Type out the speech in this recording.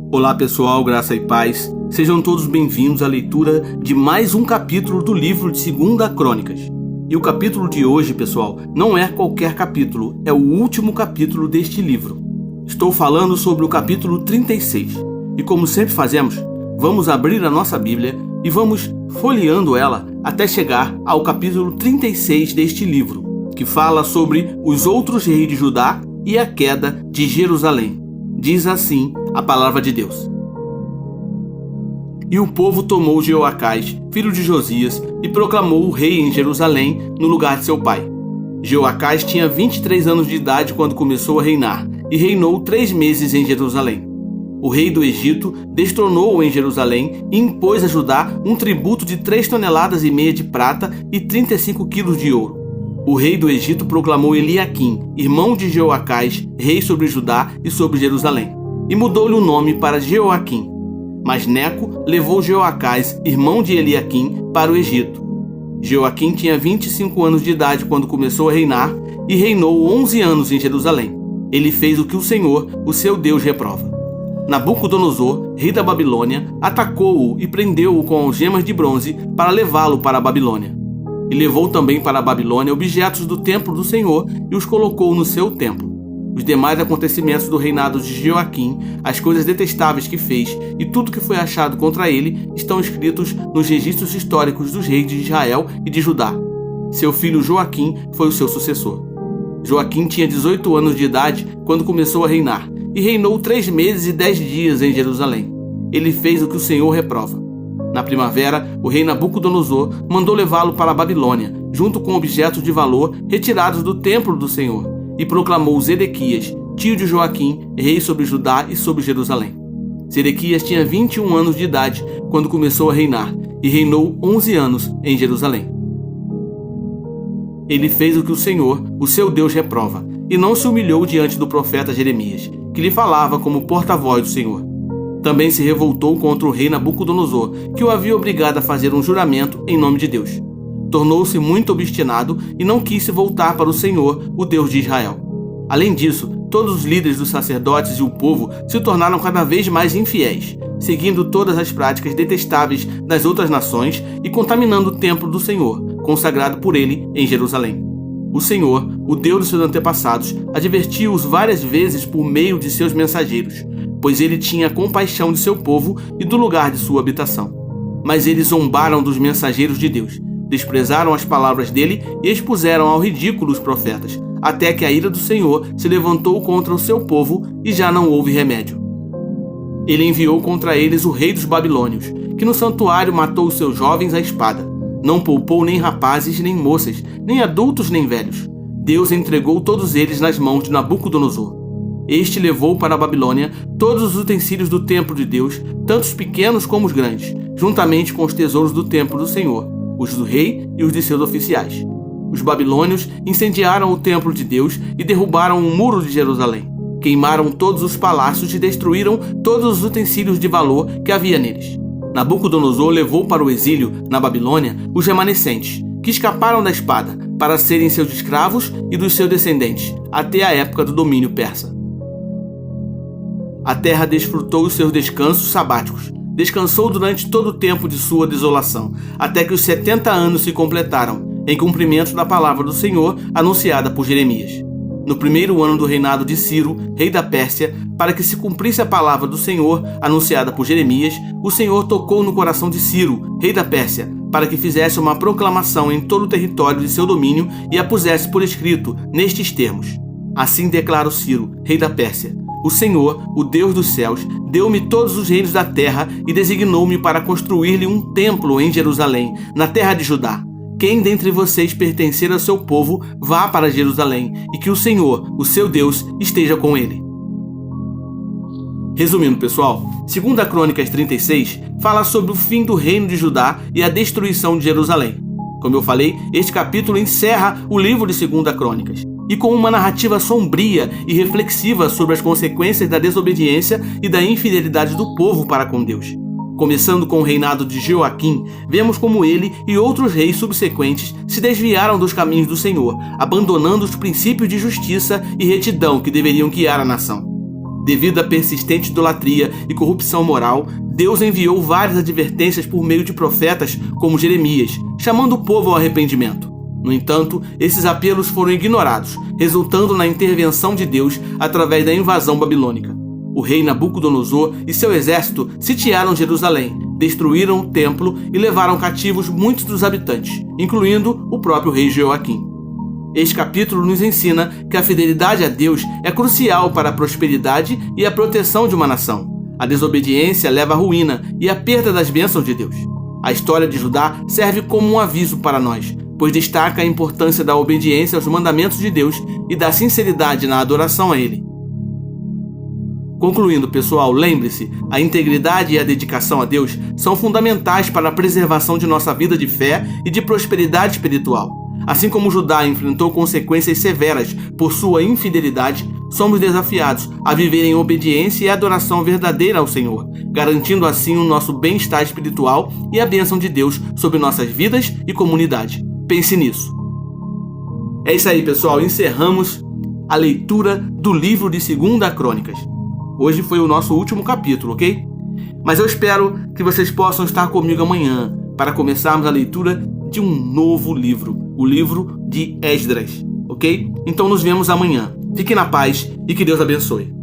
Olá pessoal, graça e paz. Sejam todos bem-vindos à leitura de mais um capítulo do livro de 2 Crônicas. E o capítulo de hoje, pessoal, não é qualquer capítulo, é o último capítulo deste livro. Estou falando sobre o capítulo 36. E como sempre fazemos, vamos abrir a nossa Bíblia e vamos folheando ela até chegar ao capítulo 36 deste livro, que fala sobre os outros reis de Judá e a queda de Jerusalém. Diz assim a palavra de Deus. E o povo tomou Jeoacás, filho de Josias, e proclamou-o rei em Jerusalém, no lugar de seu pai. Jeoacás tinha 23 anos de idade quando começou a reinar, e reinou 3 meses em Jerusalém. O rei do Egito destronou-o em Jerusalém e impôs a Judá um tributo de 3,5 toneladas de prata e 35 quilos de ouro. O rei do Egito proclamou Eliaquim, irmão de Jeoacás, rei sobre Judá e sobre Jerusalém, e mudou-lhe o nome para Jeoaquim. Mas Neco levou Jeoacás, irmão de Eliaquim, para o Egito. Jeoaquim tinha 25 anos de idade quando começou a reinar e reinou 11 anos em Jerusalém. Ele fez o que o Senhor, o seu Deus, reprova. Nabucodonosor, rei da Babilônia, atacou-o e prendeu-o com algemas de bronze para levá-lo para a Babilônia. E levou também para a Babilônia objetos do templo do Senhor e os colocou no seu templo. Os demais acontecimentos do reinado de Jeoaquim, as coisas detestáveis que fez e tudo que foi achado contra ele estão escritos nos registros históricos dos reis de Israel e de Judá. Seu filho Joaquim foi o seu sucessor. Joaquim tinha 18 anos de idade quando começou a reinar e reinou 3 meses e 10 dias em Jerusalém. Ele fez o que o Senhor reprova. Na primavera, o rei Nabucodonosor mandou levá-lo para a Babilônia, junto com objetos de valor retirados do templo do Senhor, e proclamou Zedequias, tio de Joaquim, rei sobre Judá e sobre Jerusalém. Zedequias tinha 21 anos de idade quando começou a reinar, e reinou 11 anos em Jerusalém. Ele fez o que o Senhor, o seu Deus, reprova, e não se humilhou diante do profeta Jeremias, que lhe falava como porta-voz do Senhor. Também se revoltou contra o rei Nabucodonosor, que o havia obrigado a fazer um juramento em nome de Deus. Tornou-se muito obstinado e não quis se voltar para o Senhor, o Deus de Israel. Além disso, todos os líderes dos sacerdotes e o povo se tornaram cada vez mais infiéis, seguindo todas as práticas detestáveis das outras nações e contaminando o templo do Senhor, consagrado por ele em Jerusalém. O Senhor, o Deus dos seus antepassados, advertiu-os várias vezes por meio de seus mensageiros, pois ele tinha compaixão de seu povo e do lugar de sua habitação. Mas eles zombaram dos mensageiros de Deus, desprezaram as palavras dele e expuseram ao ridículo os profetas, até que a ira do Senhor se levantou contra o seu povo e já não houve remédio. Ele enviou contra eles o rei dos babilônios, que no santuário matou os seus jovens à espada. Não poupou nem rapazes, nem moças, nem adultos, nem velhos. Deus entregou todos eles nas mãos de Nabucodonosor. Este levou para a Babilônia todos os utensílios do templo de Deus, tanto os pequenos como os grandes, juntamente com os tesouros do templo do Senhor, os do rei e os de seus oficiais. Os babilônios incendiaram o templo de Deus e derrubaram o muro de Jerusalém. Queimaram todos os palácios e destruíram todos os utensílios de valor que havia neles. Nabucodonosor levou para o exílio, na Babilônia, os remanescentes, que escaparam da espada, para serem seus escravos e dos seus descendentes, até a época do domínio persa. A terra desfrutou os seus descansos sabáticos. Descansou durante todo o tempo de sua desolação, até que os 70 anos se completaram, em cumprimento da palavra do Senhor anunciada por Jeremias. No primeiro ano do reinado de Ciro, rei da Pérsia, para que se cumprisse a palavra do Senhor anunciada por Jeremias, o Senhor tocou no coração de Ciro, rei da Pérsia, para que fizesse uma proclamação em todo o território de seu domínio e a pusesse por escrito, nestes termos. Assim declara Ciro, rei da Pérsia: o Senhor, o Deus dos céus, deu-me todos os reinos da terra e designou-me para construir-lhe um templo em Jerusalém, na terra de Judá. Quem dentre vocês pertencer ao seu povo, vá para Jerusalém, e que o Senhor, o seu Deus, esteja com ele. Resumindo, pessoal, 2 Crônicas 36 fala sobre o fim do reino de Judá e a destruição de Jerusalém. Como eu falei, este capítulo encerra o livro de 2 Crônicas, e com uma narrativa sombria e reflexiva sobre as consequências da desobediência e da infidelidade do povo para com Deus. Começando com o reinado de Jeoaquim, vemos como ele e outros reis subsequentes se desviaram dos caminhos do Senhor, abandonando os princípios de justiça e retidão que deveriam guiar a nação. Devido à persistente idolatria e corrupção moral, Deus enviou várias advertências por meio de profetas como Jeremias, chamando o povo ao arrependimento. No entanto, esses apelos foram ignorados, resultando na intervenção de Deus através da invasão babilônica. O rei Nabucodonosor e seu exército sitiaram Jerusalém, destruíram o templo e levaram cativos muitos dos habitantes, incluindo o próprio rei Joaquim. Este capítulo nos ensina que a fidelidade a Deus é crucial para a prosperidade e a proteção de uma nação. A desobediência leva à ruína e à perda das bênçãos de Deus. A história de Judá serve como um aviso para nós, pois destaca a importância da obediência aos mandamentos de Deus e da sinceridade na adoração a Ele. Concluindo, pessoal, lembre-se, a integridade e a dedicação a Deus são fundamentais para a preservação de nossa vida de fé e de prosperidade espiritual. Assim como Judá enfrentou consequências severas por sua infidelidade, somos desafiados a viver em obediência e adoração verdadeira ao Senhor, garantindo assim o nosso bem-estar espiritual e a bênção de Deus sobre nossas vidas e comunidade. Pense nisso. É isso aí, pessoal. Encerramos a leitura do livro de 2 Crônicas. Hoje foi o nosso último capítulo, ok? Mas eu espero que vocês possam estar comigo amanhã para começarmos a leitura de um novo livro, o livro de Esdras, ok? Então nos vemos amanhã. Fique na paz e que Deus abençoe.